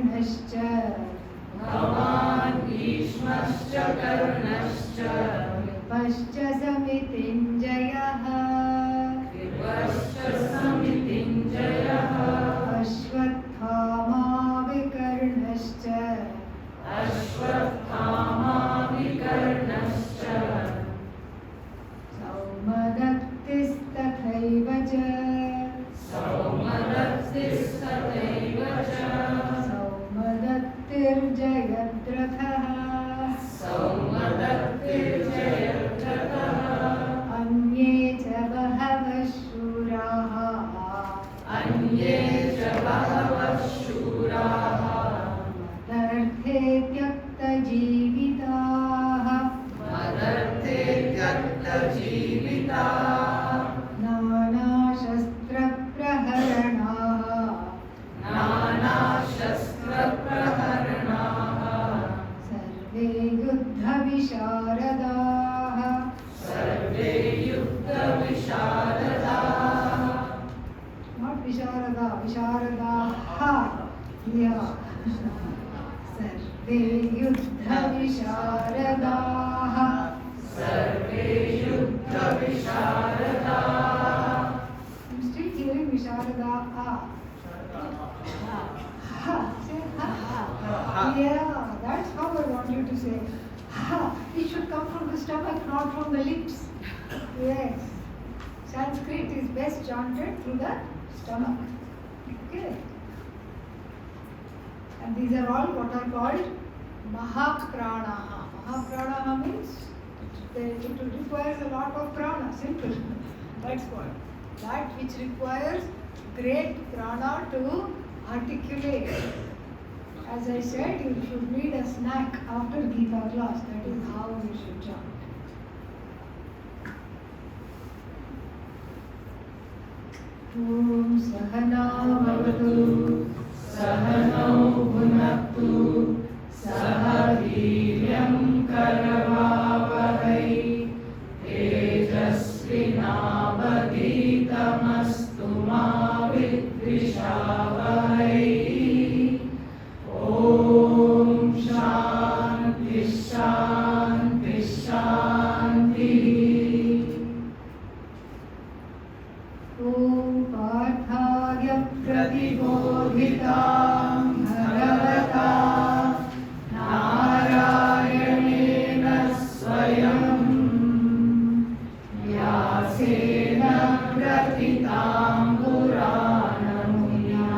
कर्णश्च भवान् भीष्मश्च कर्णश्च विपश्च समितिञ्जयः विपश्च समितिञ्जयः अश्वत्थामा विकर्णश्च अश्वत्थामा विकर्णश्च सौमदत्तिस्तथैव च सौमदत्तिस्तथैव च सौमदत्तिर्जयद्रथः सौमदत्तिर्जयद्रथः अन्ये च बहवः शूराः अन्ये च बहवः शूराः मदर्थे त्यक्तजीविताः मदर्थे त्यक्तजीविताः नानाशस्त्रप्रहरणाः नानाशस्त्रप्रहरणाः सर्वे युद्धविशारदाः सर्वे युद्धविशारदाः not विशारदा विशारदाः yeah survey युद्धविशारदाः survey युद्धविशारदाः I'm still hearing विशारदाः say ha. Yeah, that's how I want you to say ha. It should come from the stomach, not from the lips. Yes, Sanskrit is best chanted through the stomach. Okay. And these are all what are called Mahapranaha. Mahapranaha means it requires a lot of prana, simple. That's what. That which requires great prana to articulate. As I said, you should need a snack after Gita class. That is how you should chant. Om Sahana Bhavatu सहनौ भुनक्तु सह वीर्यं करवावहै तेजस्विनावधीतमस्तु मा विद्विषावहै ॐ शान्ति शान्ति शान्तिः Om Parthaय प्रतिबोधितां भगवता नारायणेन स्वयं व्यासेन ग्रथितां पुराणमुनिना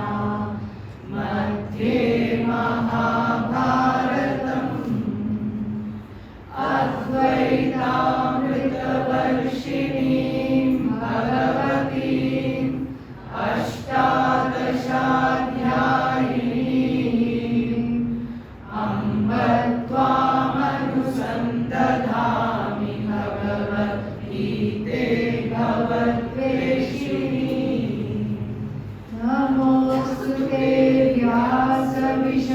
मध्ये महाभारतम् अद्वैतामृतवर्षिणीं भगवतीम् अष्टादशाध्यायिनीम् अम्ब त्वामनुसन्दधामि भगवद्गीते भवद्वेषिणीम् नमोऽस्तु ते व्यासविशालबुद्धे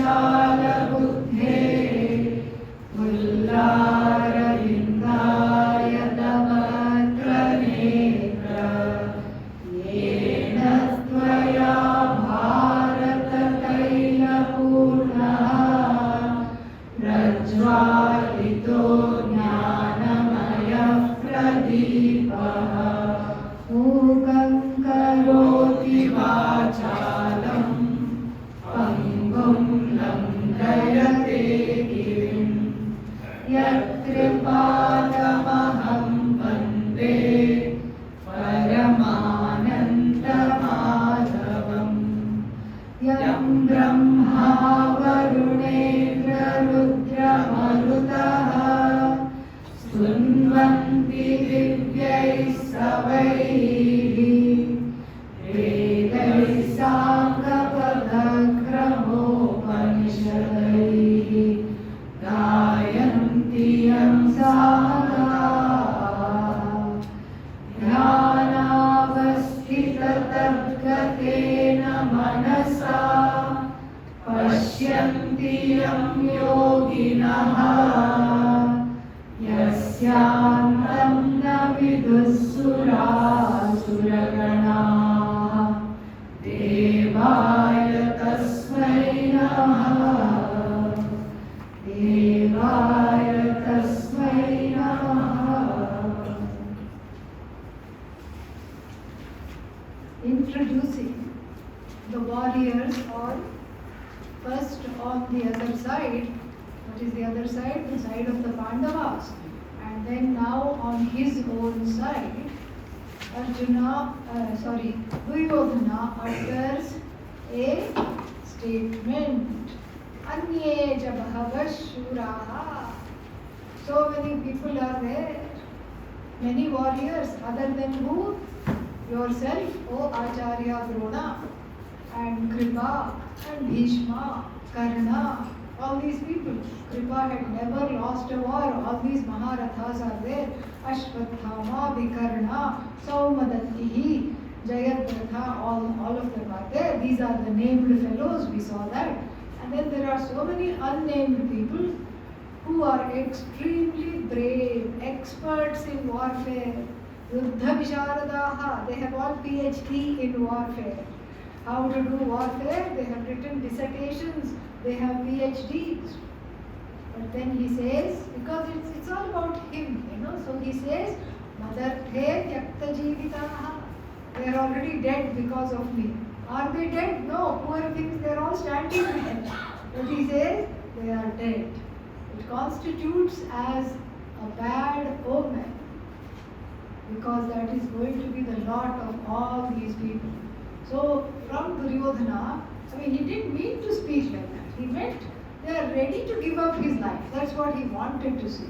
पुल्लारविन्दाय तवत्रनेत्र येन त्वया भारततैलपूर्णः प्रज्वालितो ज्ञानमयः प्रदीपः मूकं करोति वाचालं पङ्गुं लङ्घयते गिरिं यत्कृपातमहं वन्दे परमानन्दमाधवम् यं ब्रह्मा वरुणेन्द्ररुद्रमरुतः स्तुन्वन्ति दिव्यैः स्तवैः वेदैः साङ्गपदक्रमोपनिषदैः गायन्ति यं सामगाः ध्यानावस्थिततद्गतेन मनसा पश्यन्ति यं योगिनः यस्यान्तं न विदुःसुरासुरगणाः देवाय तस्मै नमः the warriors on first on the other side. What is the other side? The side of the Pandavas. And then now on his own side, Duryodhana utters a statement. Anye ja bhavash shuraha. So many people are there, many warriors, other than who? Yourself, O Acharya Drona, and Kripa, and Bhishma, Karna, all these people. Kripa had never lost a war, all these Maharathas are there. Ashwathama, Vikarna, Saumadattihi, Jayadratha, all of them are there. These are the named fellows, we saw that. And then there are so many unnamed people who are extremely brave, experts in warfare. Yuddha Visharadaha, they have all PhD in warfare. How to do warfare, they have written dissertations, they have PhDs. But then he says, because it's all about him, so he says, Madarthe Tyakta Jivitaha. They are already dead because of me. Are they dead? No, poor things, they are all standing there. But he says, they are dead. It constitutes as a bad omen, because that is going to be the lot of all these people. So from Duryodhana, he didn't mean to speak like that. He meant they are ready to give up his life. That's what he wanted to say.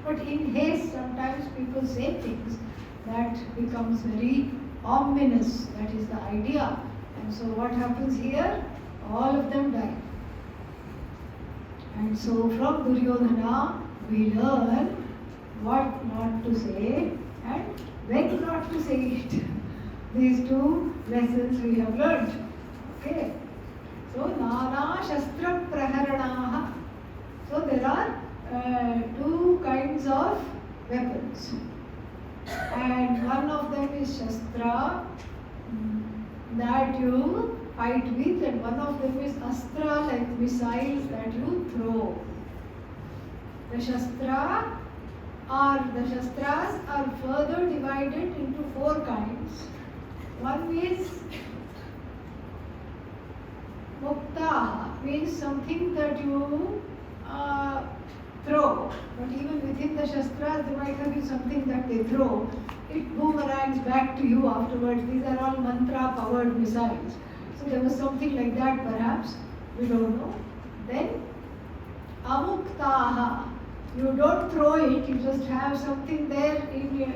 But in haste, sometimes people say things that becomes very ominous. That is the idea. And so what happens here? All of them die. And so from Duryodhana, we learn what not to say and when not to say it. These two lessons we have learned. Okay. So, Nana Shastra Praharanaha. So, there are two kinds of weapons. And one of them is Shastra that you fight with, and one of them is Astra, like missiles that you throw. The Shastras are further divided into four kinds. One is Mukta, means something that you throw. But even within the Shastras, there might have been something that they throw. It boomerangs back to you afterwards. These are all mantra-powered missiles. So there was something like that perhaps. We don't know. Then Amuktaha. You don't throw it, you just have something there in your,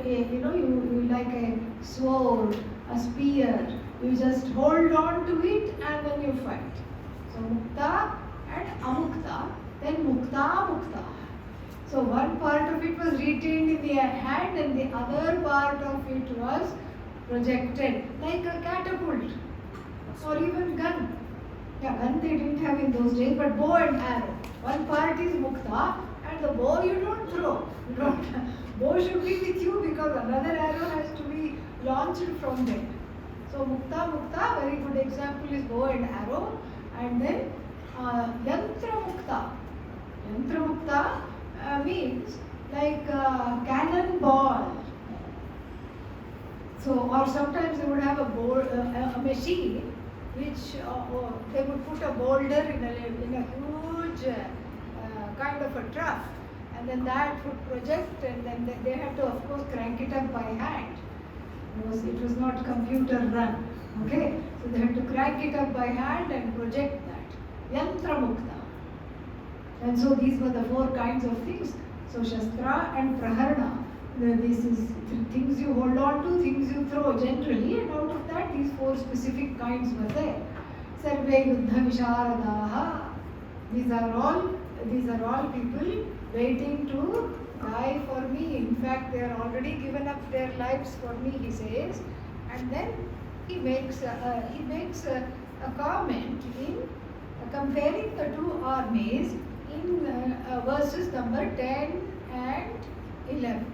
you like a sword, a spear. You just hold on to it and then you fight. So Mukta and Amukta, then Mukta. So one part of it was retained in the hand and the other part of it was projected, like a catapult or even gun. Yeah, gun they didn't have in those days, but bow and arrow. One part is Mukta, and the bow you don't throw. Bow should be with you because another arrow has to be launched from there. So Mukta, very good example is bow and arrow. And then Yantra Mukta means like cannonball. So, or sometimes they would have a machine which they would put a boulder in a huge kind of a trough, and then that would project, and then they had to of course crank it up by hand. It was not computer run. Okay, so they had to crank it up by hand and project that. Yantra Mukta. And so these were the four kinds of things. So Shastra and Praharana. This is things you hold on to, things you throw generally, and out of that these four specific kinds were there. Sarve Yuddha Visharadaha. These are all people waiting to die for me. In fact, they are already given up their lives for me, he says. And then he makes a comment in comparing the two armies in verses number 10 and 11.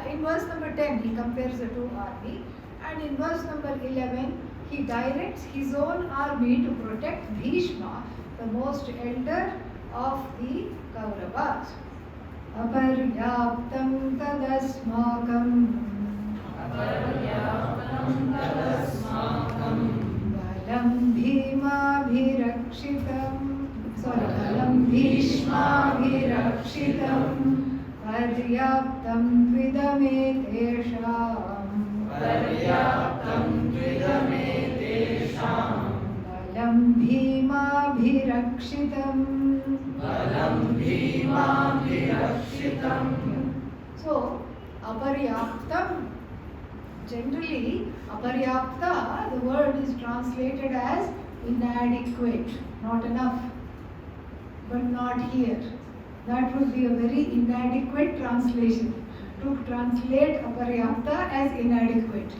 In verse number 10 he compares the two armies, and in verse number 11 he directs his own army to protect Bhishma, the most elder of the Kauravas. Aparyaptam tadasmakam पर्याप्तं तदस्माकं बलं भीमाभिरक्षितं बलं भीष्माभिरक्षितं पर्याप्तं त्विदमेतेषाम् पर्याप्तं त्विदमेतेषां बलं भीमाभिरक्षितं बलं भीमाभिरक्षितं. So, aparyaptam. Generally, aparyapta, the word is translated as inadequate, not enough, but not here. That would be a very inadequate translation. To translate aparyapta as inadequate.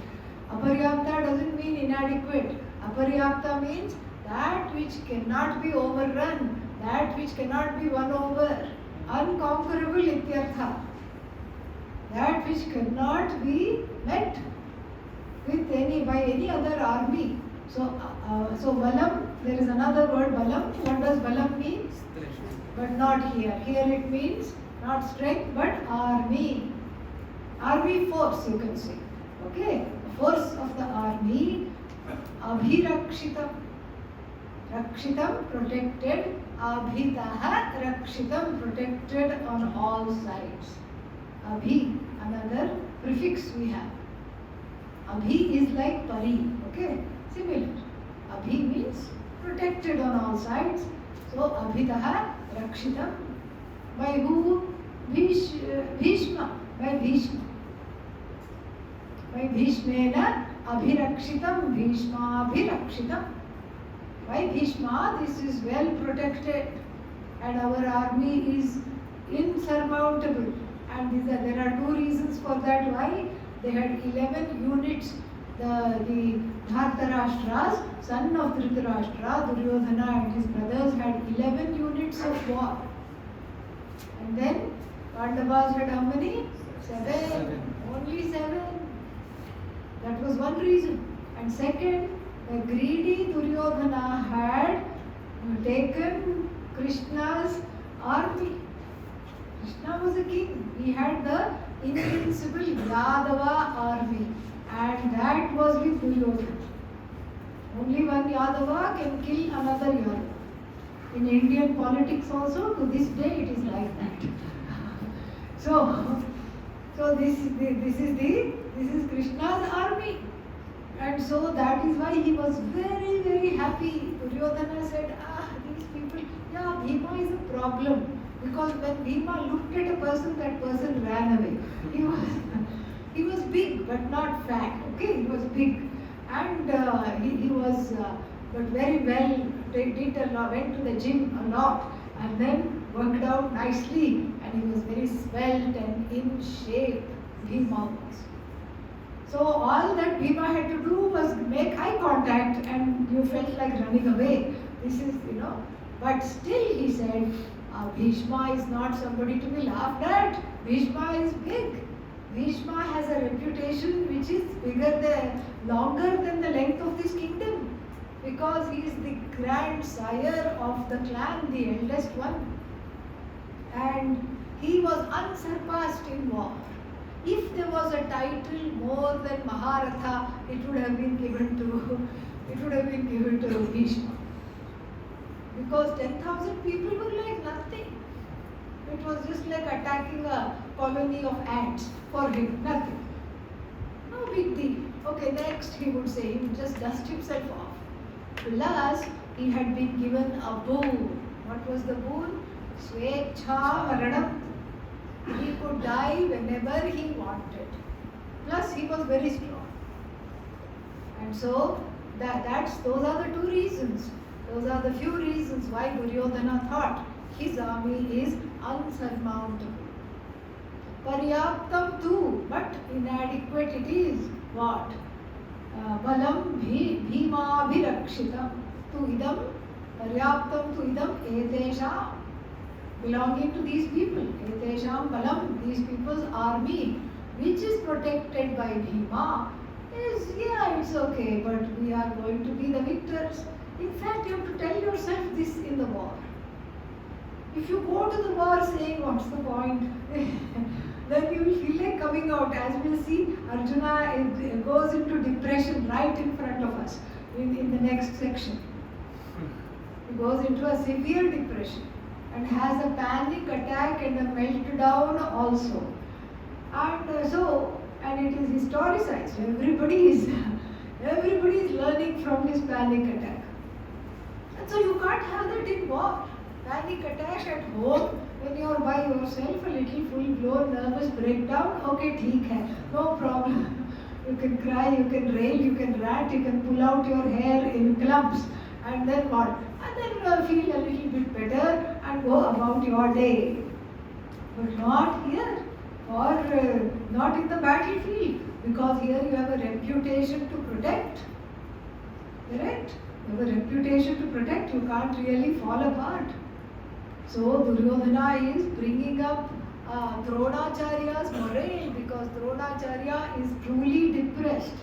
Aparyapta doesn't mean inadequate. Aparyapta means that which cannot be overrun, that which cannot be won over. Unconquerable ityartha. That which cannot be met with by any other army. So balam, there is another word balam. What does balam mean? But not here. Here it means not strength but army. Army force, you can say. Okay? Force of the army. Abhirakshitam. Rakshitam, protected. Abhitaha, rakshitam, protected on all sides. Abhi, another prefix we have. Abhi is like pari, okay? Similar. Abhi means protected on all sides. So, abhitaha rakshitam. By who? Bhishma. By Bhishma. By Bhishmena abhirakshitam. Bhishma abhirakshitam. By Bhishma, this is well protected and our army is insurmountable. And there are two reasons for that. Why? They had 11 units. The Dhartarashtra's son of Dhritarashtra, Duryodhana and his brothers had 11 units of war. And then Pandavas had how many? 7. Only 7. That was one reason. And second, the greedy Duryodhana had taken Krishna's army. Krishna was a king. He had the invincible Yadava army, and that was with Duryodhana. Only one Yadava can kill another Yadava. In Indian politics also, to this day it is like that. So this is Krishna's army, and so that is why he was very, very happy. Duryodhana said, these people, Bhima is a problem. Because when Bhima looked at a person, that person ran away. He was big but not fat. Okay, he was big, and he was but very well. Did a lot, went to the gym a lot, and then worked out nicely. And he was very svelte and in shape. Bhima was. So all that Bhima had to do was make eye contact, and you felt like running away. This is, but still he said, Bhishma is not somebody to be laughed at. Bhishma is big. Bhishma has a reputation which is longer than the length of this kingdom, because he is the grandsire of the clan, the eldest one. And he was unsurpassed in war. If there was a title more than Maharatha, it would have been given to Bhishma. Because 10,000 people were like nothing. It was just like attacking a colony of ants for him, nothing. No big deal. Okay, next he would say, he would just dust himself off. Plus, he had been given a boon. What was the boon? Svecha Maranam. He could die whenever he wanted. Plus, he was very strong. And so, those are the two reasons. Those are the few reasons why Duryodhana thought his army is unsurmountable. Paryaptam too, but inadequate it is. What? Balam bhima bhirakshitam tu idam, paryaptam tu idam etesham, belonging to these people. Etesham balam, these people's army, which is protected by Bhima, is, it's okay, but we are going to be the victors. In fact, you have to tell yourself this in the war. If you go to the war saying, what's the point? then you will feel like coming out. As we'll see, Arjuna goes into depression right in front of us in the next section. He goes into a severe depression and has a panic attack and a meltdown also. And it is historicized. Everybody is learning from his panic attack. And so you can't have that in war. Panic attack at home when you are by yourself, a little full-blown nervous breakdown. Okay, theek hai, no problem. You can cry, you can rail, you can rant, you can pull out your hair in clumps, and then what? And then feel a little bit better and go about your day. But not here, or not in the battlefield, because here you have a reputation to protect. Correct? You have a reputation to protect. You can't really fall apart. So Duryodhana is bringing up Dronacharya's morale, because Dronacharya is truly depressed.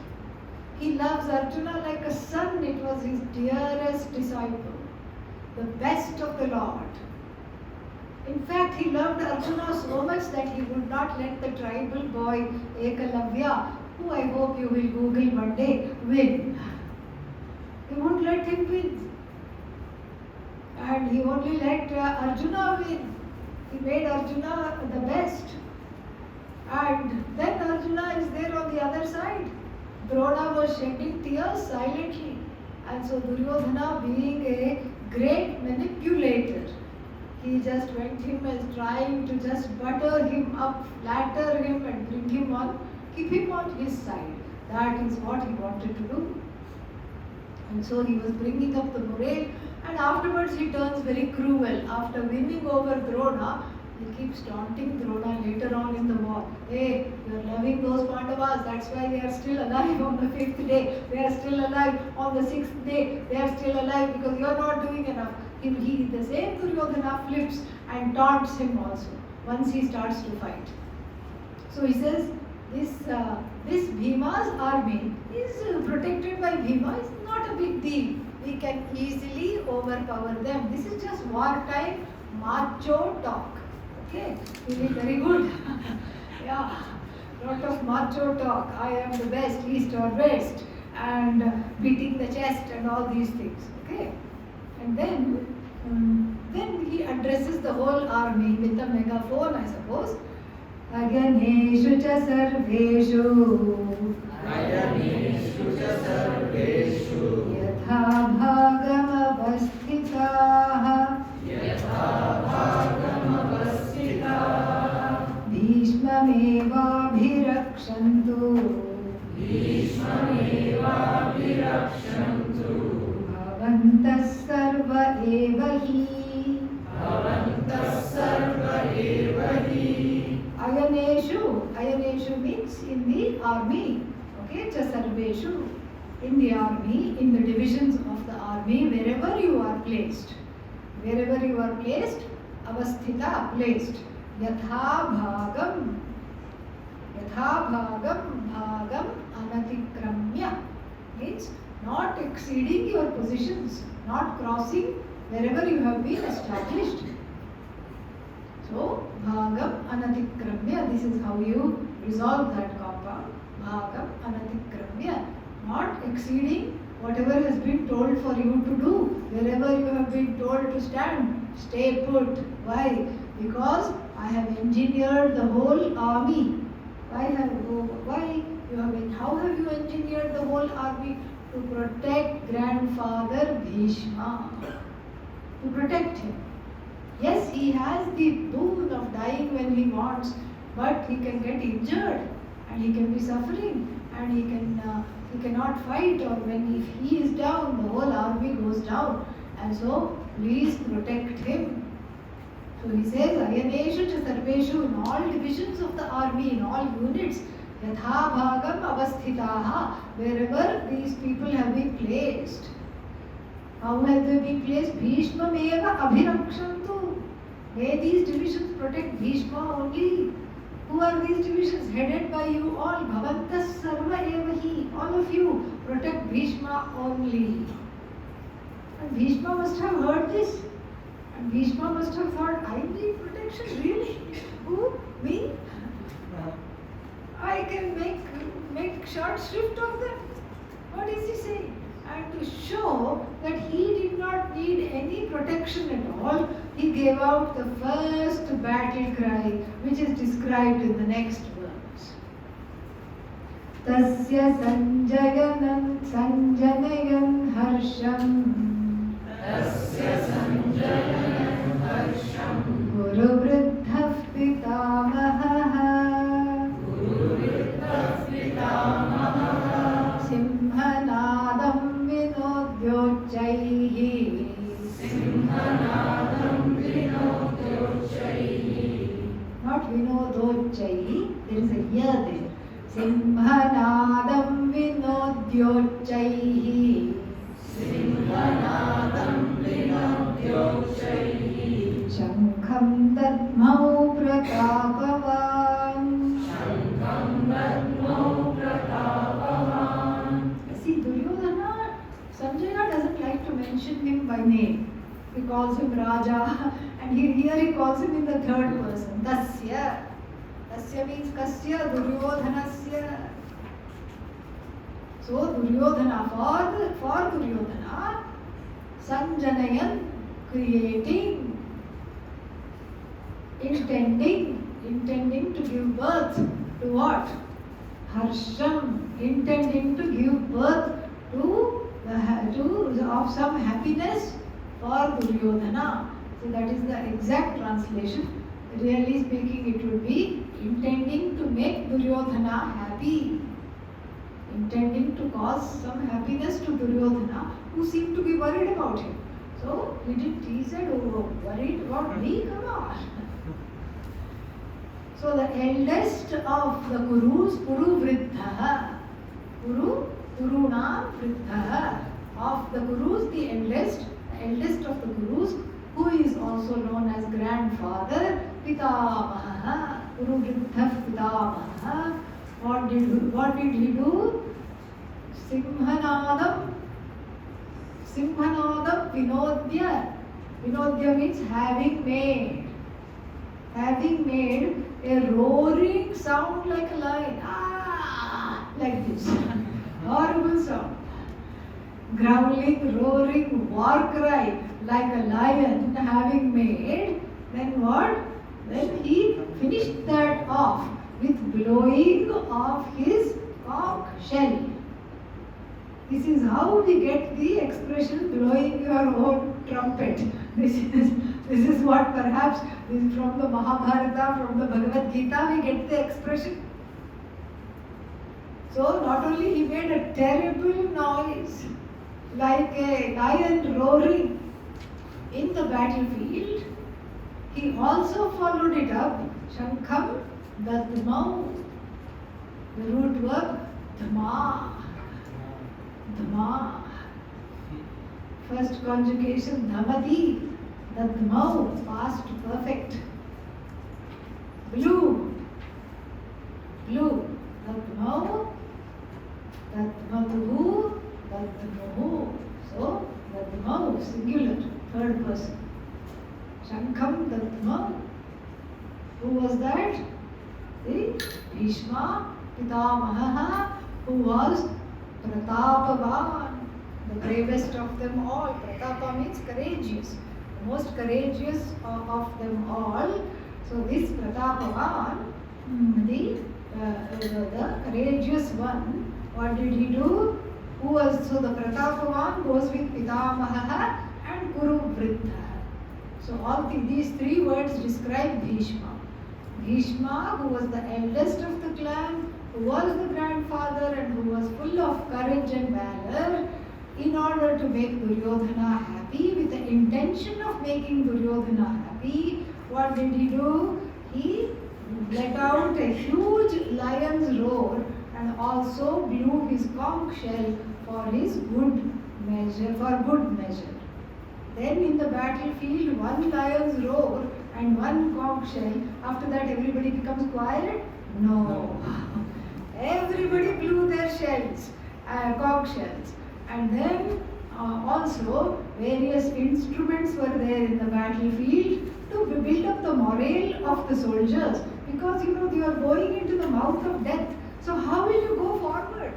He loves Arjuna like a son. It was his dearest disciple, the best of the Lord. In fact, he loved Arjuna so much that he would not let the tribal boy Ekalavya, who I hope you will Google one day, win. He won't let him win. And he only let Arjuna win. He made Arjuna the best. And then Arjuna is there on the other side. Drona was shedding tears silently. And so Duryodhana, being a great manipulator, he just went him as trying to just butter him up, flatter him and bring him on, keep him on his side. That is what he wanted to do. And so he was bringing up the morale, and afterwards he turns very cruel. After winning over Drona, he keeps taunting Drona later on in the war. Hey, you are loving those Pandavas, that's why they are still alive on the 5th day. They are still alive on the 6th day. They are still alive because you are not doing enough. The same Duryodhana flips and taunts him also once he starts to fight. So he says, this Bhima's army is protected by Bhima. It's not a big deal. We can easily overpower them. This is just wartime macho talk. Okay, we did very good. Yeah, lot of macho talk. I am the best, east or west, and beating the chest and all these things. Okay, and then he addresses the whole army with a megaphone, I suppose. Aganeshu cha sarveshu, Ayaneshu cha sarveshu, yatha bhagam avasthitaha, yatha bhagam avasthitaha, bhishmameva bhirakshantu, bhishmameva bhirakshantu, bhavantas sarva eva hi, bhavantas sarva eva hi. Ayaneshu means in the army. Okay, cha sarveshu, in the army, in the divisions of the army, wherever you are placed. Wherever you are placed, avasthita, placed. Yatha bhagam anatikramya means not exceeding your positions, not crossing wherever you have been established. So, bhagam anatikramya, this is how you resolve that compound. Bhagam anatikramya, not exceeding whatever has been told for you to do. Wherever you have been told to stand, stay put. Why? Because I have engineered the whole army. How have you engineered the whole army? To protect grandfather Bhishma. To protect him. Yes, he has the boon of dying when he wants, but he can get injured and he can be suffering and he cannot fight, or when if he is down, the whole army goes down. And so, please protect him. So he says, Ayaneshu cha sarveshu, in all divisions of the army, in all units, yatha bhagam avasthitaha, wherever these people have been placed. How have they been placed? Bhishma meva abhirakshantu. May these divisions protect Bhishma only. Who are these divisions? Headed by you all. Bhavantas sarva evahi. All of you protect Bhishma only. And Bhishma must have heard this. And Bhishma must have thought, I need protection, really? Who? Me? I can make short shrift of them. What is he saying? And to show that he did not need any protection at all, he gave out the first battle cry, which is described in the next verse. Tasya sanjanayan harsham. Tasya sanjayanam harsham. Guru vriddhah pitamahaha. Guru vriddhah pitamahaha. Simhanadam vinodyochaihi. Simhanadam vinodyochaihi. Not vinodochaihi, there is a here there. Simhanadam vinodyochaihi. Simhanadam vinodyochaihi. Shankham dadmau pratapavan. Shankam dadmau pratapavan. See, Duryodhana, Sanjaya doesn't like to mention him by name. He calls him Raja, and here he calls him in the third person. Tasya. Tasya means Kasya, Duryodhanasya. So Duryodhana, for Duryodhana, Sanjanayan, creating, intending to give birth to what? Harsham, intending to give birth to of some happiness for Duryodhana. So that is the exact translation. Really speaking, it would be intending to make Duryodhana happy. Intending to cause some happiness to Duryodhana, who seemed to be worried about him. So he said, oh, worried about me? Come on. So the eldest of the Kurus, Kuru Vriddha, Kuruna Vriddha, of the Kurus, the eldest of the Kurus, who is also known as grandfather, Pitamaha, Kuru Vriddha Pitamaha. What did he do? Simhanadam Vinodya. Vinodya means having made a roaring sound like a lion. Ah, like this. Horrible sound. Growling, roaring, war cry like a lion having made. Then what? Then he finished that off with blowing of his conch shell. This is how we get the expression blowing your own trumpet. This is what perhaps is from the Mahabharata, from the Bhagavad Gita, we get the expression. So not only he made a terrible noise like a lion roaring in the battlefield, he also followed it up, Shankham Dadmau, the root verb Dhamma. Dhamma. First conjugation Dhamati, Dadmau, past perfect. Blue, Dadmau, Dadmatuhu, Dadmuhu. So Dadmau, singular, third person. Shankham Dadmau. Who was that? The Bhishma Pitamaha, who was Pratapavan, the bravest of them all. Pratapa means courageous, the most courageous of them all. So this Pratapavan, the courageous one, what did he do? So the Pratapavan goes with Pitamaha and Kuru Vriddha. So all these three words describe Bhishma. Bhishma, who was the eldest of the clan, who was the grandfather and who was full of courage and valor, in order to make Duryodhana happy, with the intention of making Duryodhana happy, what did he do? He let out a huge lion's roar and also blew his conch shell for good measure. Then in the battlefield, one lion's roar and one conch shell. After that, everybody becomes quiet? No. Everybody blew their shells, conch shells. And then also various instruments were there in the battlefield to build up the morale of the soldiers. because you are going into the mouth of death. So how will you go forward?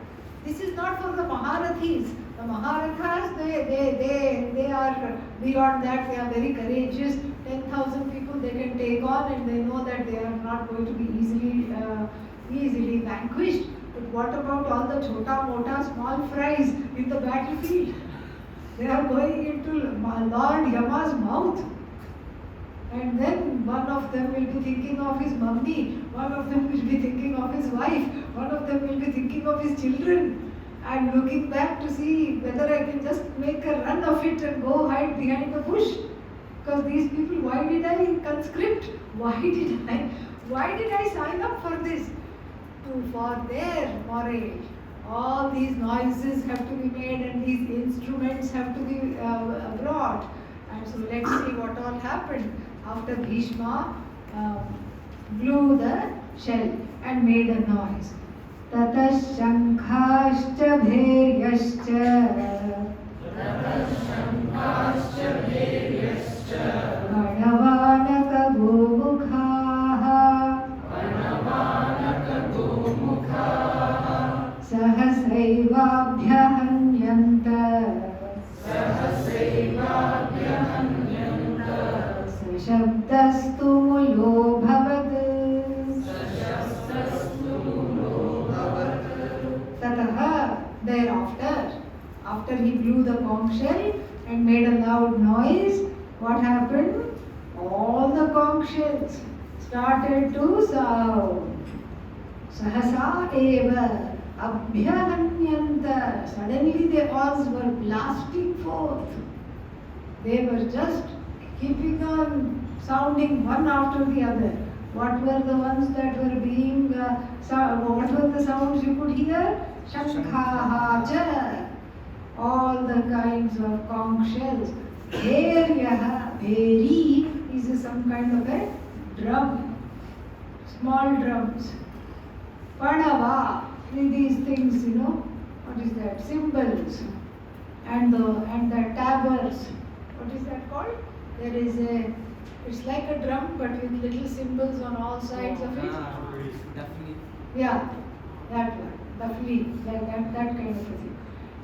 This is not for the Maharathis. The Maharathas, they are beyond that. They are very courageous. 10,000 people they can take on, and they know that they are not going to be easily vanquished. But what about all the chota mota small fries in the battlefield? They are going into Lord Yama's mouth. And then one of them will be thinking of his mummy, one of them will be thinking of his wife, one of them will be thinking of his children, and looking back to see whether I can just make a run of it and go hide behind the bush. Because these people, why did I conscript? Why did I sign up for this? For their morale. All these noises have to be made and these instruments have to be brought. And so let's see what all happened after Bhishma blew the shell and made a noise. Tata Shankhascha Bheyascha Panavanaka Gomukhaha Sahasaivaabhyahanyanta Sashabdastu mulo bhavat. Tataha, thereafter, after he blew the conch shell and made a loud noise, what happened? All the conch shells started to sound. Sahasa eva abhyahanyanta. Suddenly they all were blasting forth. They were just keeping on sounding one after the other. What were the ones that were being, what were the sounds you could hear? Shankhaha cha. All the kinds of conch shells. Bheryaha. Bheri is some kind of a drum. Small drums. Padava. These things, what is that? Cymbals. And the tabors. What is that called? There is it's like a drum but with little cymbals on all sides of it. Definitely. Yeah, that one. Definitely, that kind of a thing.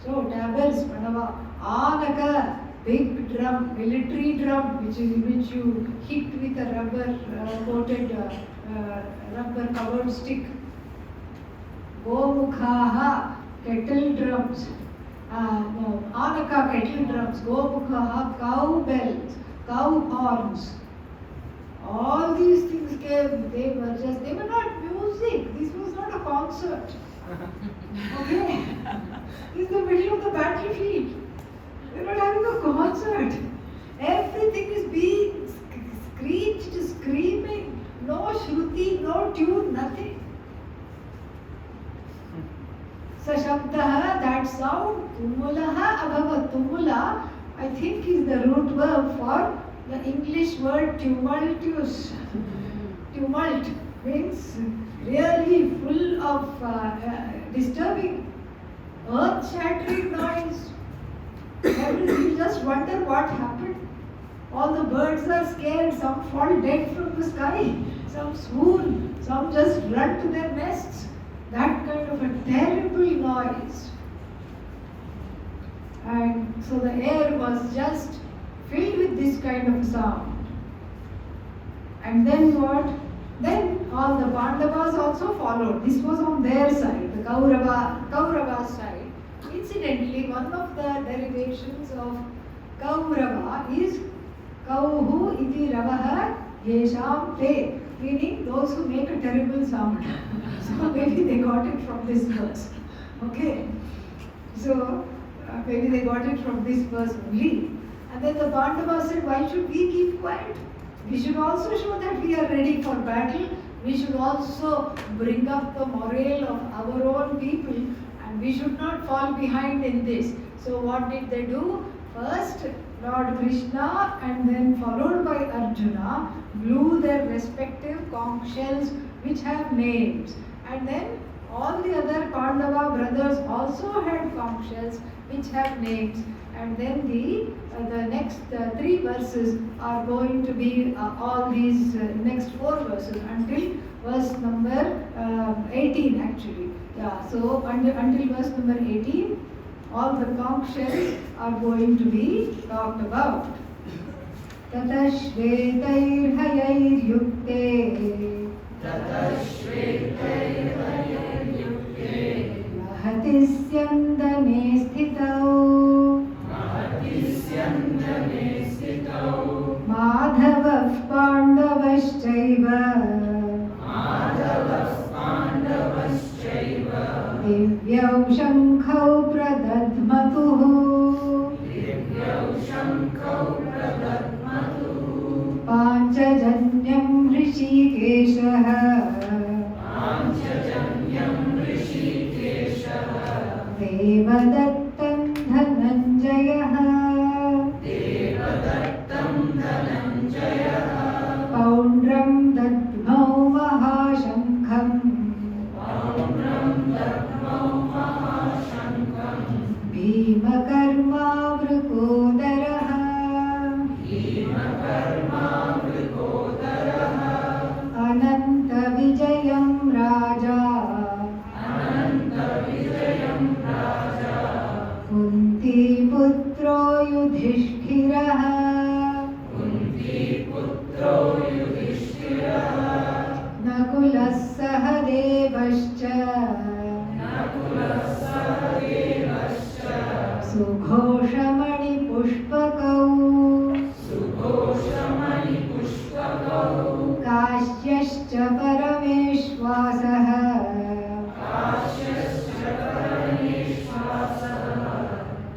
So, tabors, Panava, Anaka, big drum, military drum, which you hit with a rubber coated, rubber covered stick. Gomukhaha, kettle drums. Anaka, kettle drums. Gomukhaha, cow bells, cow horns. All these things came, they were not music. This was not a concert. Okay? This is the middle of the battlefield. We're not having a concert. Everything is being screeched, screaming. No shruti, no tune, nothing. Sashabdaha, that sound, tumulaha abhavat. Tumula, I think is the root verb for the English word tumultuous. Tumult means really full of disturbing, earth-shattering noise. You just wonder what happened. All the birds are scared, some fall dead from the sky, some swoon, some just run to their nests. That kind of a terrible noise. And so the air was just filled with this kind of sound. And then what? Then all the Pandavas also followed. This was on their side, the Kaurava side. Incidentally, one of the derivations of Kaurava is Kauhu iti ravaha yesham te, meaning those who make a terrible sound. So maybe they got it from this verse. Okay. So maybe they got it from this verse only. And then the Pandavas said, why should we keep quiet? We should also show that we are ready for battle. We should also bring up the morale of our own people, and we should not fall behind in this. So what did they do? First, Lord Krishna and then followed by Arjuna blew their respective conch shells which have names. And then all the other Pandava brothers also had conch shells which have names. And then the next three verses are going to be all these next four verses until verse number 18 actually. Yeah, so until verse number 18, all the conch shells are going to be talked about. Tata shvetairhayairyukte महतिस्यन्दने स्थितौ माधवः पाण्डवश्चैव दिव्यौ शङ्खौ प्रदध्मतुः पाञ्चजन्यं ऋषिकेशः देवदत्तं धनञ्जयः पौण्ड्रं दद्मौ महाशङ्खम् भीमकर्मावृकोदरः अनन्तविजयं राजा कुन्तीपुत्रो युधिष्ठिरः नकुलः सह देवश्च सुघोषमणिपुष्पकौ काश्यश्च परमेश्वासः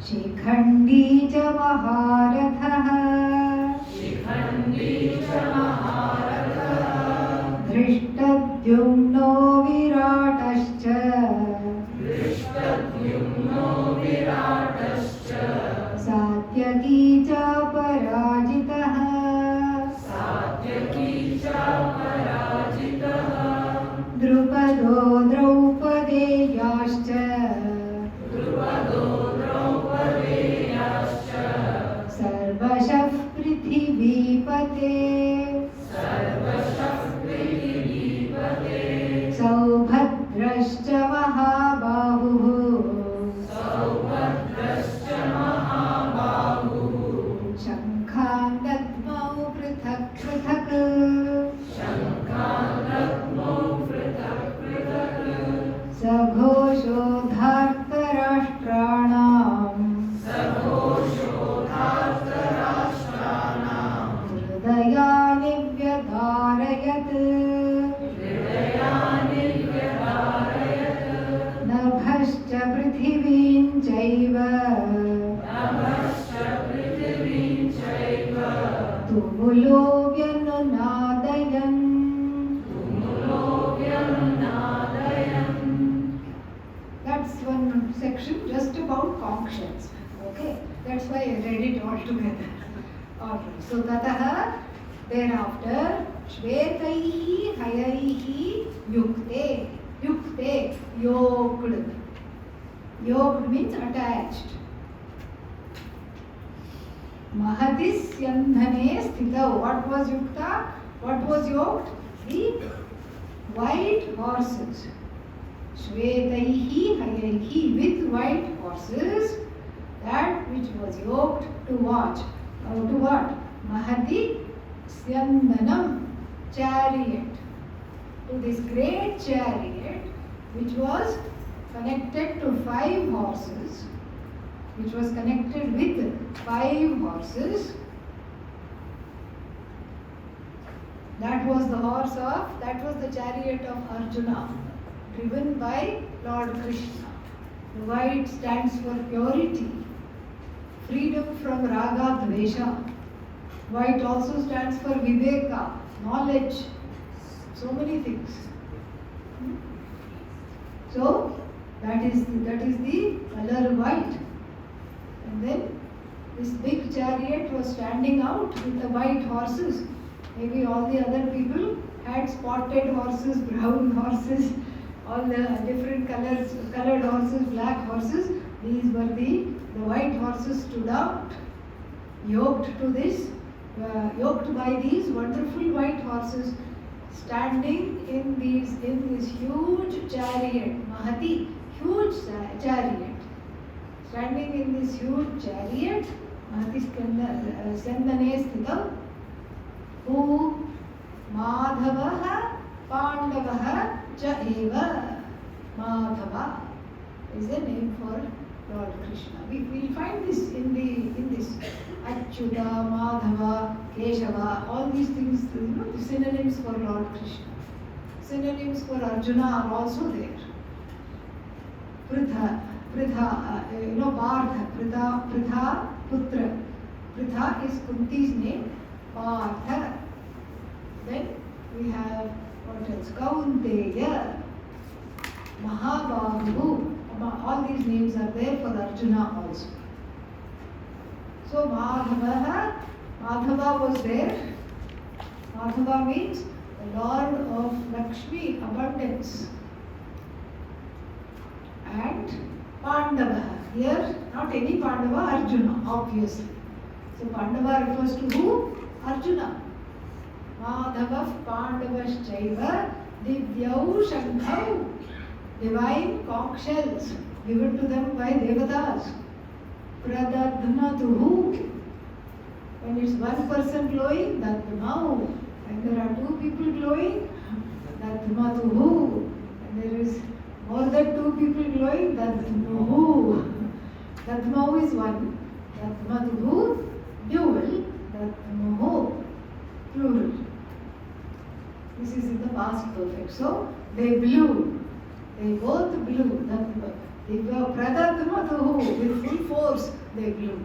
शिखण्डी च महारथः धृष्टद्युम्नो विराटश्च सात्यकी च पराजितः द्रुपदो द्रौपदेयाश्च सर्वशः पृथिवीपते सौभद्रश्च महाबाहुः शङ्खान् दद्मौ पृथक् पृथक् सघोषोधार्तराष्ट्राणाम् हृदयानि व्यधारयत् नभश्च पृथिवीं चैव तुमुलो व्यनुनादयन् That's one section just about conch shells. Okay, that's why I read it all together. Alright, so tataha thereafter shvetaihi hayaihi yukte yoked means attached. Mahatis yandhane sthitau. What was yukta? What was yoked? The white horses. Shvetaihi hayaihi, with white horses, that which was yoked to watch. To what? Mahati Syandanam, chariot. To this great chariot which was connected to 5 horses, which was connected with 5 horses. That was the chariot of Arjuna, driven by Lord Krishna. The white stands for purity, freedom from raga dvesha. White also stands for viveka, knowledge, so many things. So that is the color white. And then this big chariot was standing out with the white horses. Maybe all the other people had spotted horses, brown horses, all the different colored horses, black horses. These were the white horses stood out, yoked by these wonderful white horses, standing in this huge chariot, Mahati, huge chariot. Standing in this huge chariot, Mahati Skandane Sthita, who Madhavaha Pandavaha Cha Eva. Madhava is the name for Lord Krishna. We will find this in this Achyuta, Madhava, Keshava, all these things, the synonyms for Lord Krishna. Synonyms for Arjuna are also there. Pritha, Partha, Pritha, Putra. Pritha is Kunti's name. Partha. Then we have what else? Kaunteya, Mahabahu. All these names are there for Arjuna also. So Madhava was there. Madhava means the Lord of Lakshmi, abundance. And Pandava, here not any Pandava, Arjuna, obviously. So Pandava refers to who? Arjuna. Madhava Pandavaschaiva Divyau Shankau, divine conch shells given to them by Devatas. Pradadhnatuhu, when it's one person glowing, Dadmau. When there are two people glowing, Dadmatuhu. When there is more than two people glowing, Dadmuhu. Dadmau is one, Dadmatuhu, dual, Dadmuhu, plural. This is in the past perfect. So, they blew. They both blew. Pradadmatuhu, with full force they blew.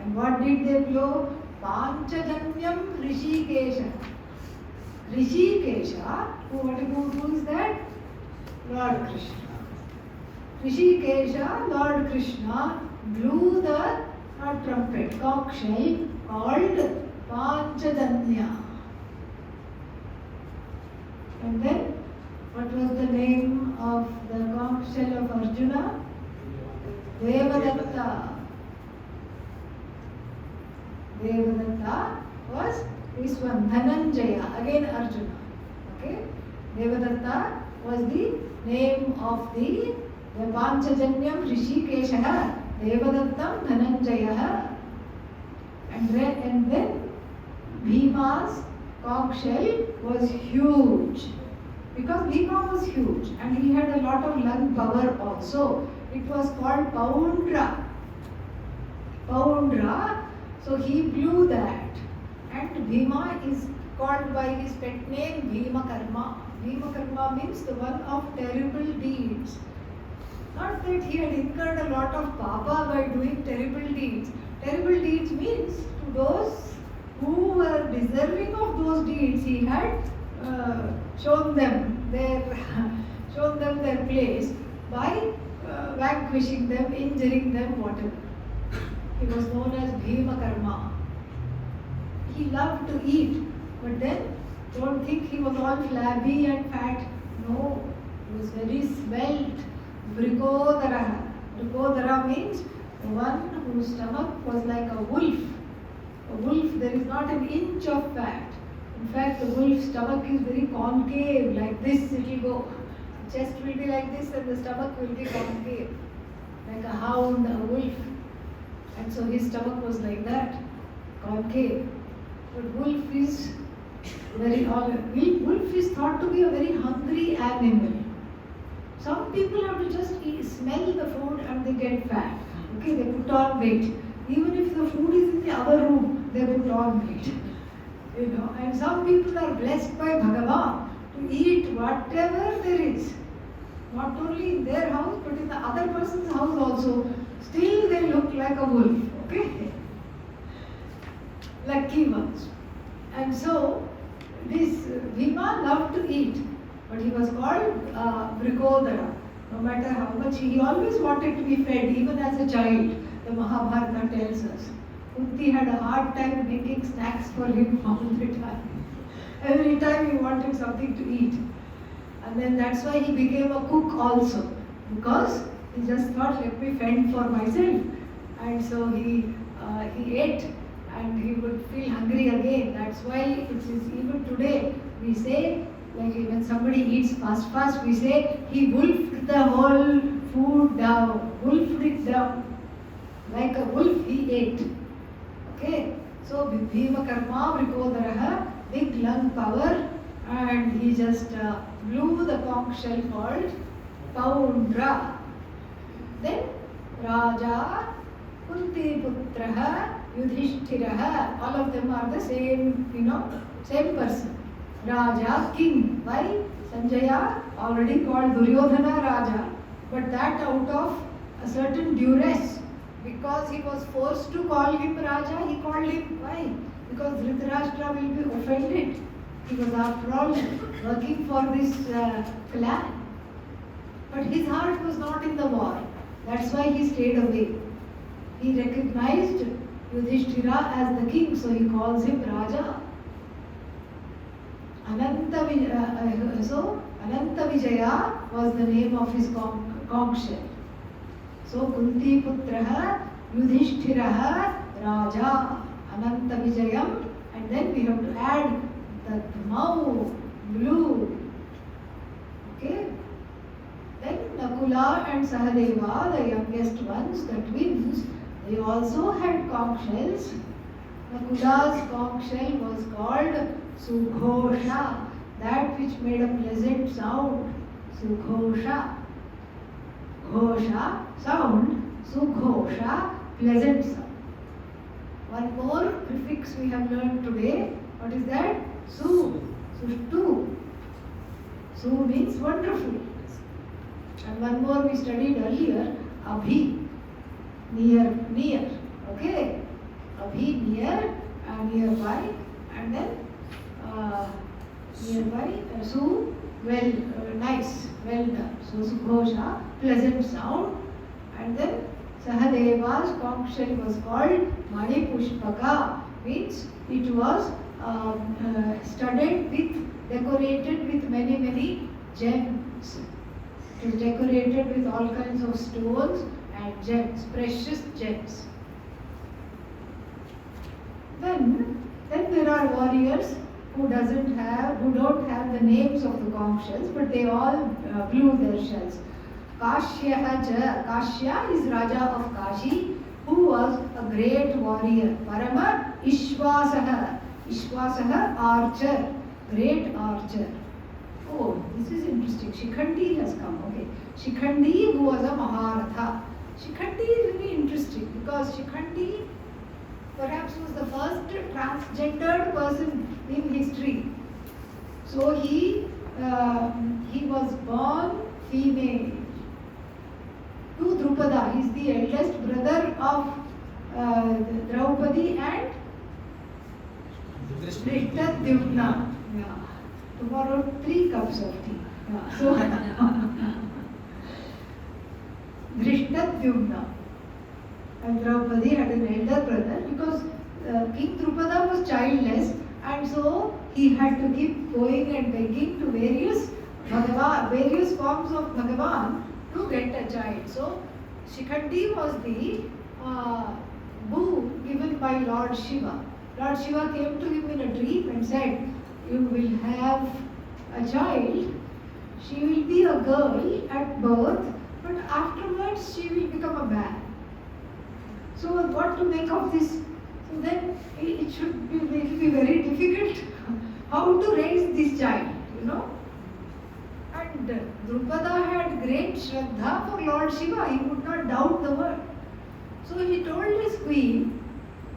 And what did they blow? Panchajanyam Rishikesha. Rishikesha, who is that? Lord Krishna. Rishikesha, Lord Krishna, blew the trumpet, conch shell called Panchajanya. And then, what was the name of the conch shell of Arjuna? Devadatta. Devadatta was this one, Dhananjaya, again Arjuna. Okay? Devadatta was the name of the Panchajanyam Rishikesha, Devadattam Dhananjaya. And then Bhima's conch shell was huge. Because Bhima was huge and he had a lot of lung power also. It was called Poundra. Poundra, so he blew that. And Bhima is called by his pet name Bhima Karma. Bhima Karma means the one of terrible deeds. Not that he had incurred a lot of papa by doing terrible deeds. Terrible deeds means to those who were deserving of those deeds, he had shown them their place by vanquishing them, injuring them, whatever. He was known as Bhima Karma. He loved to eat, but then don't think he was all flabby and fat. No, he was very svelte. Vrikodara. Vrikodara means the one whose stomach was like a wolf. A wolf, there is not an inch of fat. In fact, the wolf's stomach is very concave, like this it will go. The chest will be like this and the stomach will be concave, like a hound, a wolf. And so his stomach was like that, concave. But wolf is thought to be a very hungry animal. Some people have to just smell the food and they get fat. Okay, they put on weight. Even if the food is in the other room, they put on weight. And some people are blessed by Bhagavan to eat whatever there is. Not only in their house, but in the other person's house also. Still they look like a wolf. Okay? Lucky ones. And so, this Bhima loved to eat. But he was called Vrikodara. No matter how much, he always wanted to be fed, even as a child. The Mahabharata tells us. Kunti had a hard time making snacks for him all the time. Every time he wanted something to eat. And then that's why he became a cook also. Because he just thought, let me fend for myself. And so he ate. and he would feel hungry again. That's why it is even today we say, like when somebody eats fast, we say he wolfed the whole food down, wolfed it down. Like a wolf he ate. Okay, so Bhima Karma Vrikodaraha, big lung power, and he just blew the conch shell called Poundra. Then Raja, Kunti Putraha, Yudhishthiraha, all of them are the same, same person. Raja, king. Why? Sanjaya already called Duryodhana Raja, but that out of a certain duress. Because he was forced to call him Raja, he called him. Why? Because Dhritarashtra will be offended. He was after all working for this clan. But his heart was not in the war. That's why he stayed away. He recognized Yudhishthira as the king, so he calls him Raja. So Ananta Vijaya was the name of his conch shell. So Kunti Putraha, Yudhishthiraha, Raja, Ananta Vijayam, and then we have to add the Mau, blue. Okay? Then Nakula and Sahadeva, the youngest ones, the twins, they also had conch shells. Nakula's conch shell was called Sughosha, that which made a pleasant sound. Sughosha. Ghosha, sound. Sughosha, pleasant sound. One more prefix we have learned today. What is that? Su. Sushtu. Su means wonderful. And one more we studied earlier. Abhi. Near. Okay? Abhi, near, nearby. And then nearby. Su, well, nice, well done. So Sughosha, pleasant sound. And then Sahadeva's conch shell was called Mani Pushpaka, means it was studded with, decorated with many gems. It was decorated with all kinds of stones and gems, precious gems. Then there are warriors who don't have the names of the conch shells, but they all blew their shells. Kashya is Raja of Kashi, who was a great warrior. Parama Ishwasaha. Ishwasaha, archer, great archer. Oh, this is interesting. Shikhandi has come. Okay. Shikhandi, who was a Maharatha. Shikhandi is very interesting because Shikhandi perhaps was the first transgendered person in history. So he was born female. To Drupada, he is the eldest brother of Draupadi and Drishtadyumna. Yeah. Tomorrow 3 cups of tea. Yeah. So Drishtadyumna and Draupadi had an elder brother because King Drupada was childless, and so he had to keep going and begging to various forms of Bhagavan to get a child. So Shikhandi was the boon given by Lord Shiva. Lord Shiva came to him in a dream and said, "You will have a child. She will be a girl at birth, but afterwards she will become a man." So what to make of this? So then it will be very difficult how to raise this child, And Drupada had great Shraddha for Lord Shiva. He would not doubt the word. So he told his queen,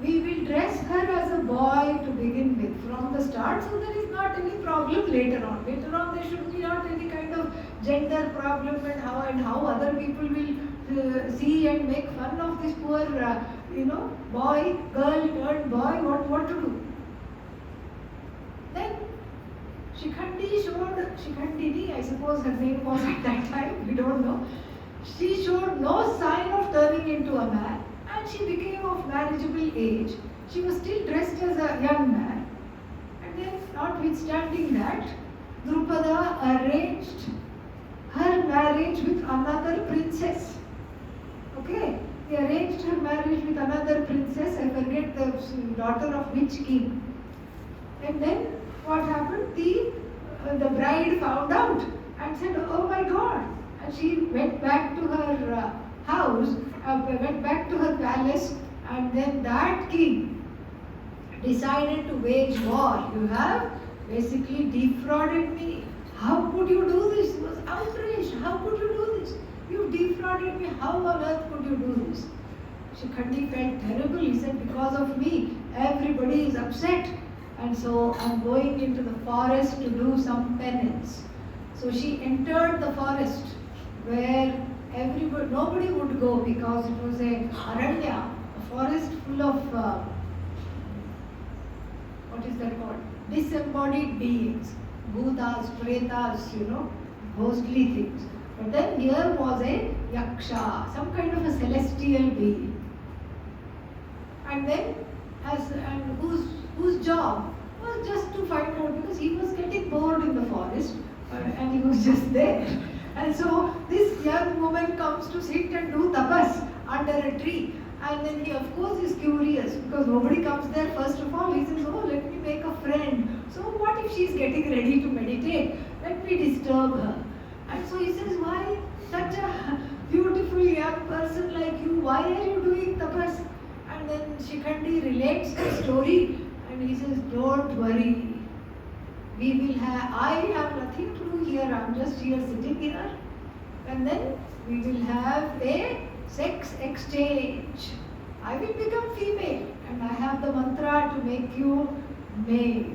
"We will dress her as a boy to begin with from the start, so there is not any problem later on. Later on there should be not any kind of gender problem and how other people will see and make fun of this poor boy, girl turned boy, what to do." Then Shikhandini, I suppose her name was at that time, we don't know. She showed no sign of turning into a man, and she became of marriageable age. She was still dressed as a young man. And then, notwithstanding that, Drupada arranged her marriage with another princess. Okay? he arranged her marriage with another princess, I forget the daughter of which king. And then what happened? The bride found out and said, "Oh my God!" And she went back to her house, went back to her palace, and then that king decided to wage war. You have basically defrauded me. How could you do this? He was outraged. How could you do this? You defrauded me. How on earth could you do this? Shikhandi felt terrible. He said, because of me, everybody is upset. And so I'm going into the forest to do some penance. So she entered the forest where nobody would go because it was a aranya, a forest full of, what is that called? Disembodied beings. Bhutas, pretas, ghostly things. But then here was a yaksha, some kind of a celestial being. And then, whose job was just to find out, because he was getting bored in the forest and he was just there. And so this young woman comes to sit and do tapas under a tree. And then he, of course, is curious because nobody comes there. First of all, he says, "Oh, let me make a friend. So what if she's getting ready to meditate? Let me disturb her." And so he says, "Why such a beautiful young person like you? Why are you doing tapas?" And then Shikhandi relates the story and he says, "Don't worry. I have nothing to do here. I'm just here sitting here. And then we will have a sex exchange. I will become female and I have the mantra to make you male."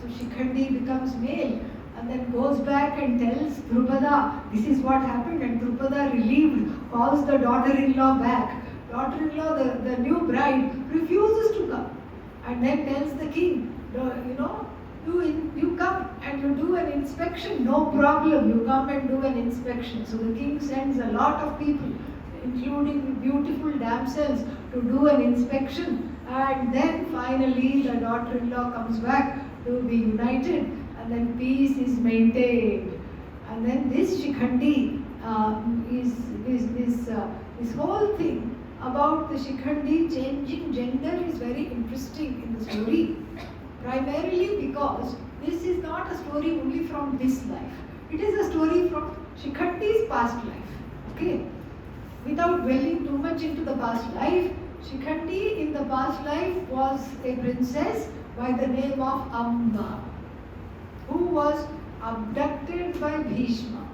So Shikhandi becomes male and then goes back and tells Drupada, this is what happened, and Drupada, relieved, calls the daughter-in-law back. Daughter-in-law, the new bride, refuses to come and then tells the king, you come and you do an inspection, no problem, you come and do an inspection. So the king sends a lot of people, including beautiful damsels, to do an inspection, and then finally the daughter-in-law comes back to be united, and then peace is maintained. And then this Shikhandi this whole thing about the Shikhandi changing gender is very interesting in the story, primarily because this is not a story only from this life. It is a story from Shikhandi's past life. Okay? Without dwelling too much into the past life, Shikhandi in the past life was a princess by the name of Amba, who was abducted by Bhishma.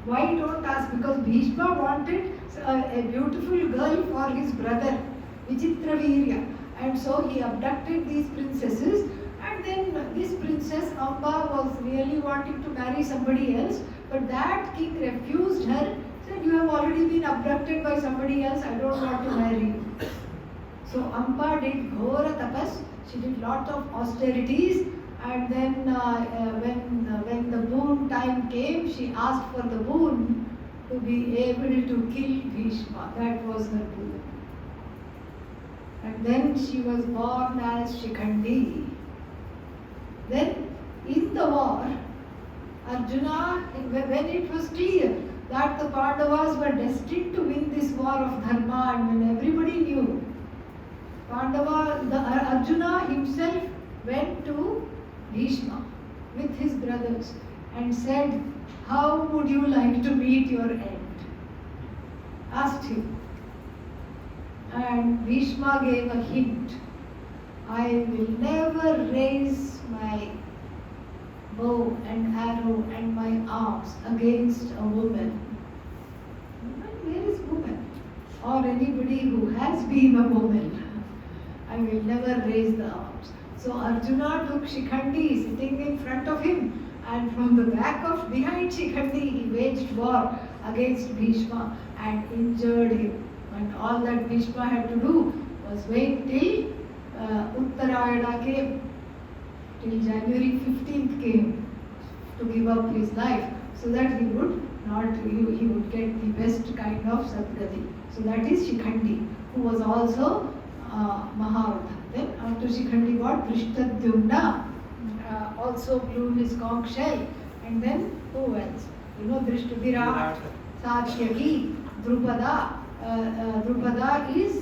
Why, don't ask? Because Bhishma wanted a beautiful girl for his brother, Vichitravirya. And so he abducted these princesses, and then this princess Amba was really wanting to marry somebody else, but that king refused her, said, "You have already been abducted by somebody else, I don't want to marry you." So Amba did ghora tapas, she did lot of austerities, and then when the boon time came, she asked for the boon to be able to kill Bhishma. That was her boon. And then she was born as Shikhandi. Then in the war, Arjuna, when it was clear that the Pandavas were destined to win this war of Dharma, and when everybody knew, Arjuna himself went to Bhishma with his brothers and said, "How would you like to meet your end?" Asked him. And Bhishma gave a hint. "I will never raise my bow and arrow and my arms against a woman." But where is woman? Or anybody who has been a woman. I will never raise the arms. So Arjuna took Shikhandi sitting in front of him, and from the behind Shikhandi, he waged war against Bhishma and injured him. And all that Bhishma had to do was wait till Uttarayana came, till January 15th came, to give up his life, so that he would get the best kind of Sadgati. So that is Shikhandi, who was also Maharata. Then after Shikhandi got Drishtadyumna, also blew his conch shell, and then who else? Drishtavirat, Satyaki, Drupada, Drupada is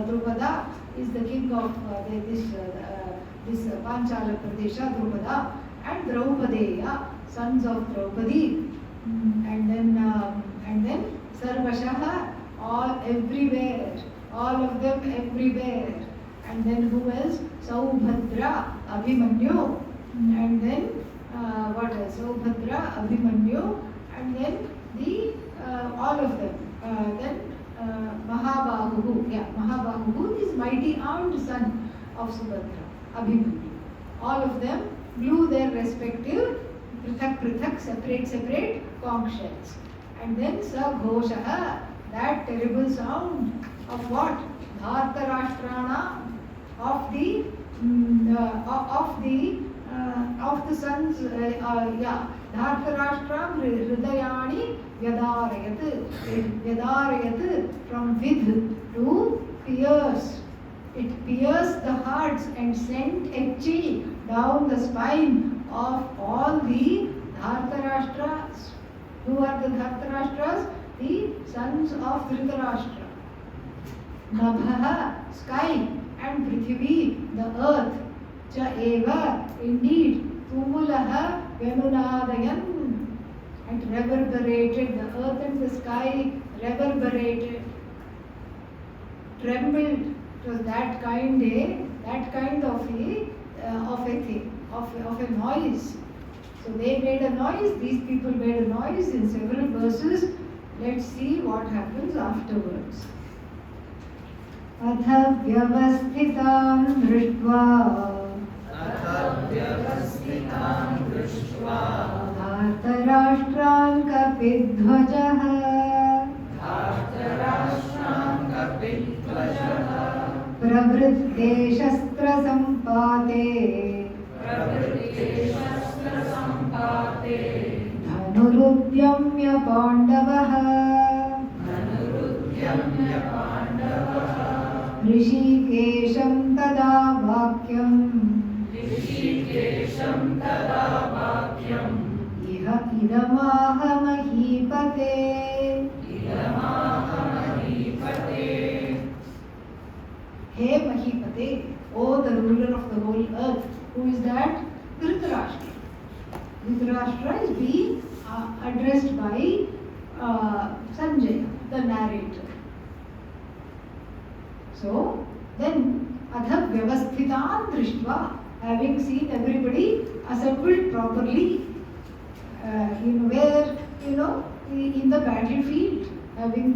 Drupada is the king of this Panchala Pradesha, Drupada, and Draupadeya, sons of Draupadi, and then Sarvashaha, all everywhere, all of them everywhere, and then who else? Saubhadra, Abhimanyu, and then what else? Saubhadra, Abhimanyu, and then the all of them. Then Mahabahu, Mahabahu is mighty armed son of Subhadra, Abhimanyu. All of them blew their respective prithak, separate conch shells. And then Saghoshaha, that terrible sound of what? Dhartarashtrana, of the sons, Dhartarashtra Hridayani Vyadarayat, from Vidh to pierce. It pierced the hearts and sent a chill down the spine of all the Dhartarashtras. Who are the Dhartarashtras? The sons of Dhritarashtra. Nabha, sky, and Prithvi, the earth. Cha eva, indeed, Tumulaha Venunadayan, and reverberated, the earth and the sky reverberated, trembled. It was that kind of a noise. So they made a noise, these people made a noise in several verses. Let's see what happens afterwards. Atha vyavasthitam drishtva Dhartarashtran kapidhvajah pravritte shastra sampate dhanurudyamya pandavah Rishikesham tada vakyam Iha idamaha mahipate Hey Mahipate, O the ruler of the whole earth. Who is that? Dhritarashtra. Dhritarashtra is being addressed by Sanjaya, the narrator. So, then, Adha Vyavasthitan Drishtva, having seen everybody assembled properly, in the battlefield, having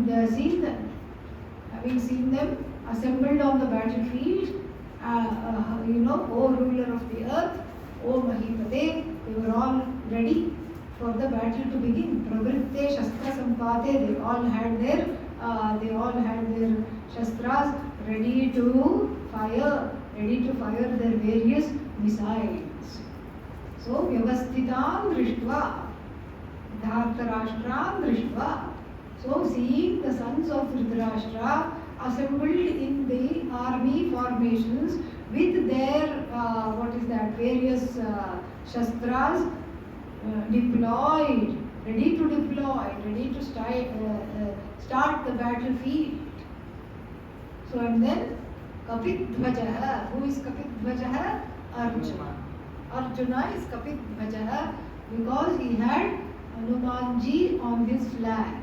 seen them assembled on the battlefield, O ruler of the earth, O Mahipate, they were all ready for the battle to begin. Pravritte Shastra Sampate, they all had their shastras ready to fire their various missiles. So, Vyavasthitan Drishtva, Dhartarashtran Drishtva. So, seeing the sons of Dhritarashtra assembled in the army formations with their various shastras deployed, ready to start the battlefield. So, and then Kapidhvajah, who is Kapidhvajah? Arjuna. Arjuna is Kapidhvajah because he had Hanumanji on his flag.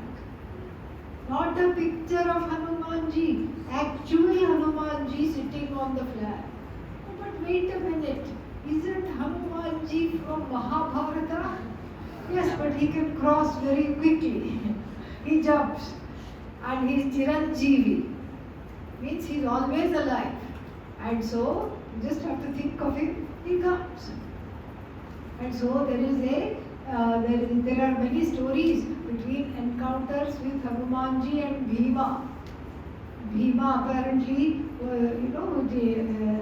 Not a picture of Hanumanji, actually Hanumanji sitting on the flag. But wait a minute, isn't Hanumanji from Mahabharata? Yes, but he can cross very quickly. He jumps and he is Chiranjeevi, means he is always alive. And so, you just have to think of him, he comes. And so there are many stories between encounters with Hanumanji and Bhima. Bhima apparently,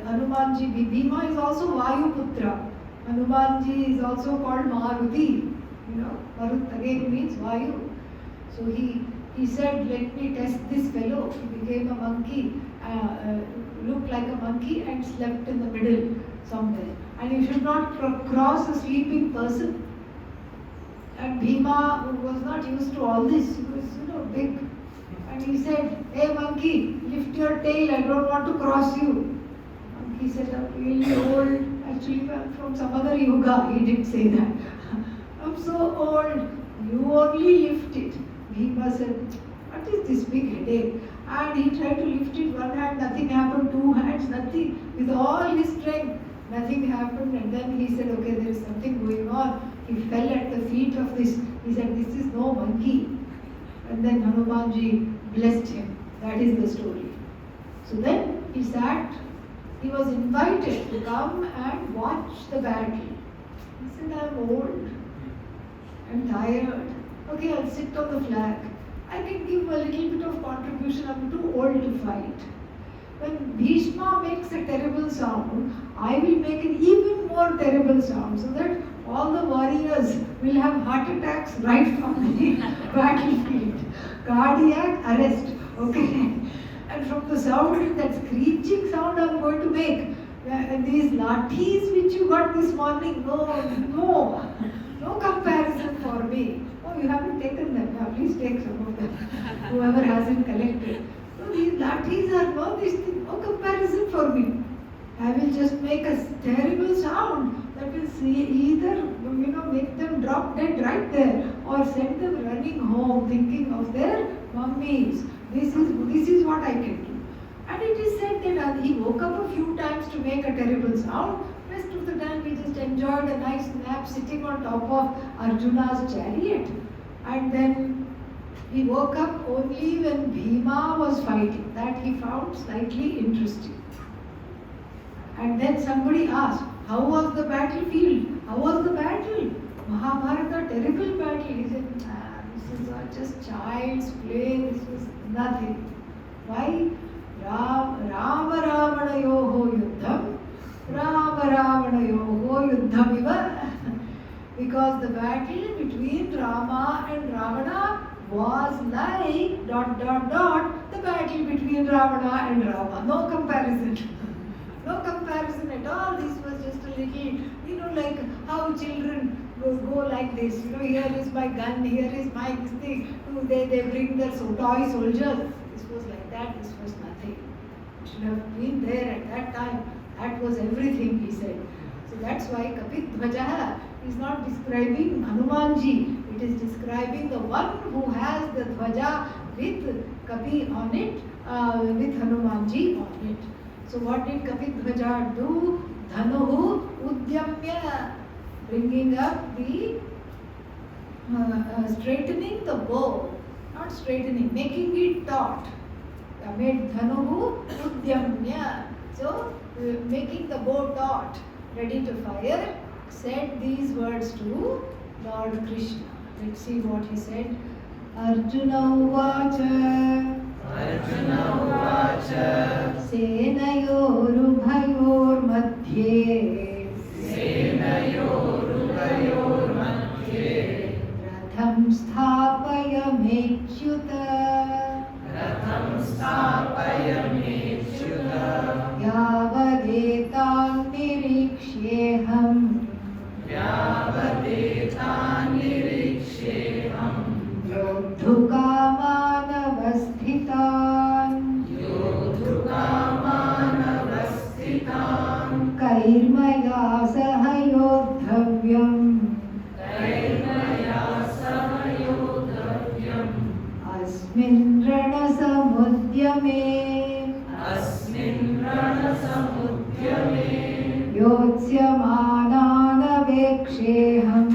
Hanumanji, Bhima is also Vayuputra. Hanumanji is also called Maruti. Marut again means Vayu. So he said, let me test this fellow. He became a monkey, looked like a monkey and slept in the middle somewhere. And you should not cross a sleeping person. And Bhima was not used to all this. He was, big, And he said, "Hey monkey, lift your tail, I don't want to cross you." Monkey said, "I'm really old." Actually, I'm from some other yoga, he didn't say that. "I'm so old, you only lift it." Bhima said, "What is this big headache?" And he tried to lift it one hand, nothing happened, two hands, nothing. With all his strength, nothing happened. And then he said, "Okay, there is something going on." He fell at the feet of this. He said, "This is no monkey." And then Hanumanji blessed him. That is the story. So then he sat. He was invited to come and watch the battle. He said, "I'm old. I'm tired. Okay, I'll sit on the flag. I can give a little bit of contribution. I'm too old to fight." When Bhishma makes a terrible sound, I will make an even more terrible sound, so that all the warriors will have heart attacks right from the battlefield. Cardiac arrest. Okay. And from the sound, that screeching sound I'm going to make, and these lathis which you got this morning, no comparison for me. Oh, you haven't taken them. Yeah, please take some of them. Whoever hasn't collected. So these lathis are no comparison for me. I will just make a terrible sound that will either make them drop dead right there, or send them running home thinking of their mummies. This is what I can do. And it is said that he woke up a few times to make a terrible sound. Rest of the time he just enjoyed a nice nap sitting on top of Arjuna's chariot. And then he woke up only when Bhima was fighting. That he found slightly interesting. And then somebody asked, "How was the battlefield? How was the battle? Mahabharata, terrible battle." He said, "This is all just child's play. This was nothing." Why? Rama Ravanayoho yuddham. Rama Ravanayoho yuddham iva. Because the battle between Rama and Ravana was like ... the battle between Ravana and Rama. No comparison. No comparison at all. This was just a little, like how children go like this. Here is my gun, here is my this thing. They bring their toy soldiers. This was like that. This was nothing. It should have been there at that time. That was everything, he said. So that's why Kapit Dhvajaha is not describing Hanumanji. It is describing the one who has the Dhvaja with Kapi on it, with Hanumanji on it. So what did Kapit Dhvaja do? Dhanuhu Udyamya, bringing up the, straightening the bow. Not straightening, making it taut. Made Dhanuhu Udyamya. So making the bow taut, ready to fire, said these words to Lord Krishna. Let's see what he said. Arjuna Uvacha. Arjuna Uvacha. Senayorubhayor madhye. Senayorubhayor madhye. Ratham sthapaya mechyuta. Ratham sthapaya mechyuta. Yavadetam nirikshyeham. Vyavadetam niriksheham. Yodhukamanavasthitan. Yodhukamanavasthitan. Kairmaya saha yodhavyam. Kairmaya saha yodhavyam. Asmin ranasamudyame. Asmin ranasamudyame. Yotsyamananaveksheham.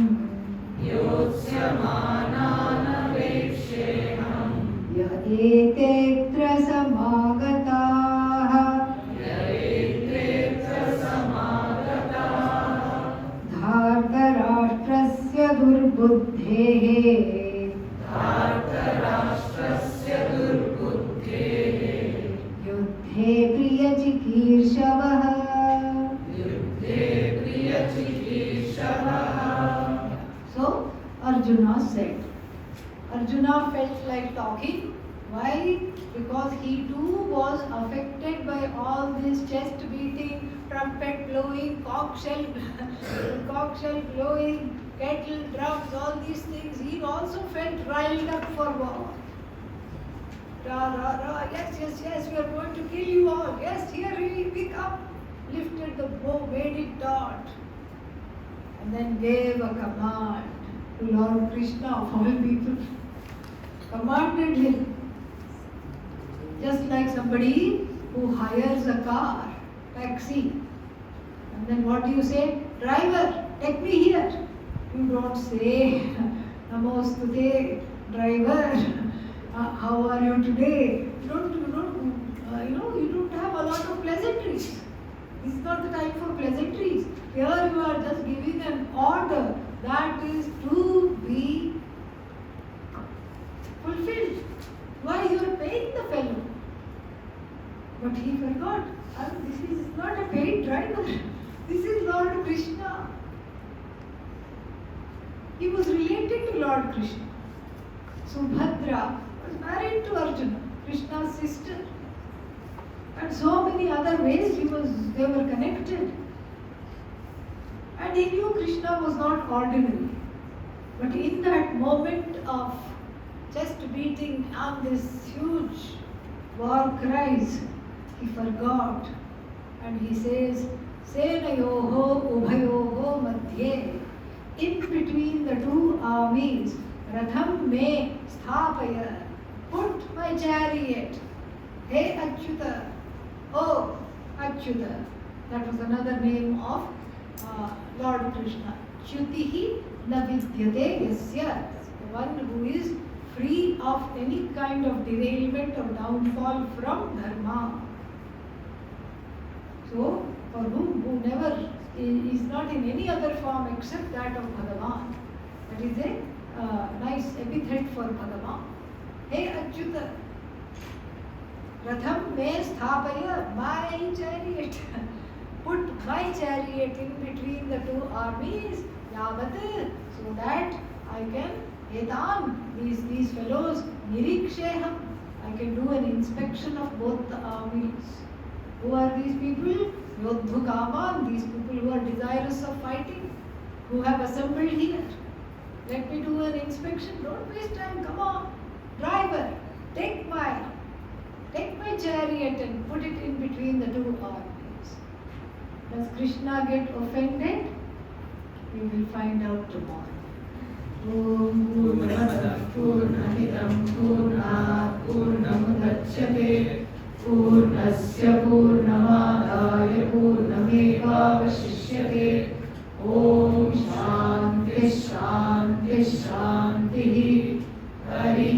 Yotsyamananaveksheham. Ya etetra samagataha. Yaetetra samagataha. Dhartarashtrasya durbuddhehe. Dhartarashtrasya durbuddhehe. Yuddhe priyachikirshavaha. Yuddhe priyachikirshavaha. So Arjuna said. Arjuna felt like talking. Why? Because he too was affected by all this chest beating, trumpet blowing, conch shell blowing, kettle drums, all these things. He also felt riled up for war. Ra, ra, ra, yes, yes, yes, we are going to kill you all. Yes, here we come. Lifted the bow, made it taut, and then gave a command to Lord Krishna of all people. Commanded him, just like somebody who hires a car, taxi, and then what do you say? Driver, take me here. You don't say, Namostute, driver, how are you today? You don't have a lot of pleasantries. This is not the time for pleasantries. Here you are just giving an order that is to be fulfilled. Why you are paying the fellow? But he forgot. This is not a paid driver. This is Lord Krishna. He was related to Lord Krishna. Subhadra was married to Arjuna, Krishna's sister. And so many other ways they were connected. And he knew Krishna was not ordinary. But in that moment of chest beating and this huge war cries, he forgot. And he says, Senayoho Ubhayoho Madhye, in between the two armies, Ratham me sthapaya, put my chariot. Hey Achyuta, oh Achyuta. That was another name of Lord Krishna. Achyutihi na vidyate yasya, the one who is free of any kind of derailment or downfall from dharma. So, for who never is not in any other form except that of Bhagavan. That is a nice epithet for Bhagavan. Hey Achyuta, Ratham me sthapaya, my chariot. Put my chariot in between the two armies, yavat, so that I can etam, these fellows, niriksheham, I can do an inspection of both the armies. Who are these people? Yodhu Kaman, these people who are desirous of fighting, who have assembled here. Let me do an inspection. Don't waste time. Come on, driver, take my chariot and put it in between the two armies. Does Krishna get offended? We will find out tomorrow. Om Purnamada Purnamidam Purnat Purnamudachyate Purnasya Purnamadaya Purnamevavashishyate. Om Shanti Shanti Shanti. Hari